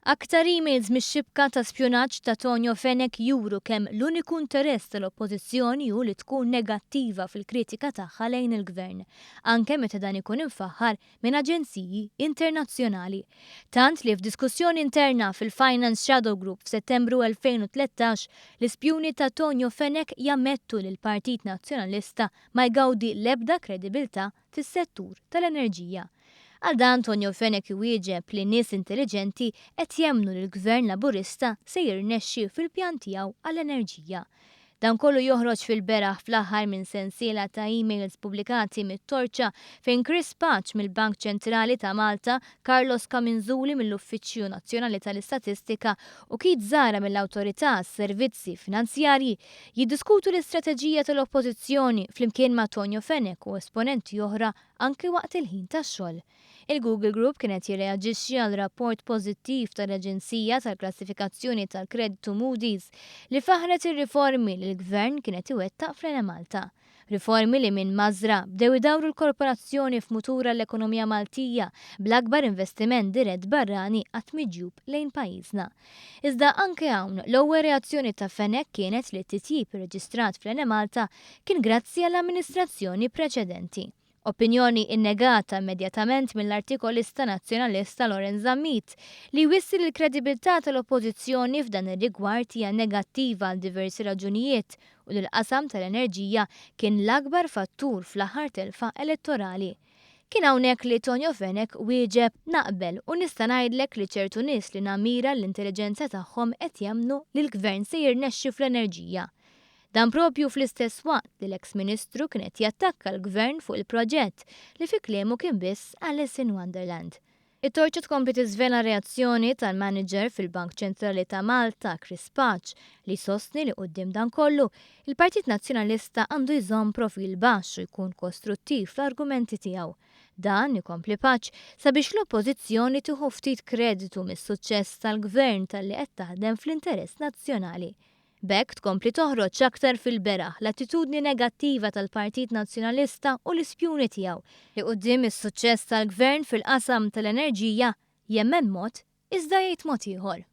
Aktar emails mix-xibka ta' spjonaġġ ta' Tonio Fenek juru kemm l-uniku interess tal-oppożizzjoni hu li tkun negattiva fil-kritika tagħha lejn il-gvern, anke meta dan ikun infaħħar minn aġenziji internazzjonali. Tant li f'diskussjoni interna fil-Finance Shadow Group f'Settembru 2013 l-ispjuni ta' Tonio Fenek jammettu li l-Partit Nazzjonalista ma jgawdi l-ebda kredibilità fis-settur tal-enerġija. Għal dan Tonio Fenek iwieġeb li nies intelligenti qed jemmnu li l-Gvern Laburista se jirnexxi fil-pjan tiegħu għall-enerġija. Dan kollu joħroġ fil-beraħ fl-aħħar minn sensiela ta' emails pubblikati mit-torċa fejn Chris Patch mill-Bank Ċentrali ta' Malta, Carlos Kaminzuli mill-Uffiċċju Nazzjonali tal-Istatistika u Kit Zara mill-Awtorità għas-Servizzi Finanzjarji jiddiskutu l-istrateġija tal-Oppożizzjoni flimkien ma' Tonio Fenek u esponenti oħra anke waqt il-ħin tax-xogħol. Il-Google Group kienet jirreaġixxi għal rapport pożittiv tal-Aġenzija tal-Klassifikazzjoni tal-Kreditu Moody's li faħret ir-riformi li l-Gvern kienet iwettaq fl-Malta. Riformi li minn mażra bdew idawru l-korporazzjoni f'mutura l-ekonomija Maltija bl-akbar investiment dirett barrani qatt miġjub lejn pajjiżna. Iżda anke hawn l-ewwel reazzjoni ta' Fenek kienet li t-titjib irreġistrat fl-Malta kien grazzi għall-amministrazzjoni preċedenti. Opinjoni innegata immedjatament mill-artikolista nazzjonalista Lorenz Zammit li wissi l-kredibilità tal-oppożizzjoni f'dan ir-rigward hija negattiva għal diversi raġunijiet u l-qasam tal-enerġija kien l-akbar fattur fl-aħħar telfa elettorali. Kien hawnhekk li Tonio Fenek wieġeb naqbel u nista' ngħidlek li ċertu nies li namira l-intelligenza tagħhom qed jemmnu li l-Gvern se jirnexxi fl-enerġija. Dan propju fl-istess waqt li l-eks-Ministru kienet jattakka l-Gvern fuq il-proġett li fi kliemu kien biss Alice in Wonderland. It-torċa tkompli tiżvela reazzjoni tal-manager fil-Bank Ċentrali ta' Malta, Chris Patch, li sostni li quddiem dan kollu, il-Partit Nazzjonalista għandu jżomm profil baxx u jkun kostruttiv fl-argumenti tiegħu. Dan ikompli Patch sabiex l-oppożizzjoni tieħu ftit kreditu mis-suċċess tal-Gvern talli qed taħdem fl-interess nazzjonali. B'hekk tkompli toħroġ aktar fil-beraħ l-attitudni negattiva tal-Partit Nazzjonalista u l-ispjuni tiegħu li quddiem is-suċċess tal-Gvern fil-qasam tal-enerġija jemmen mod iżda jgħid mod ieħor.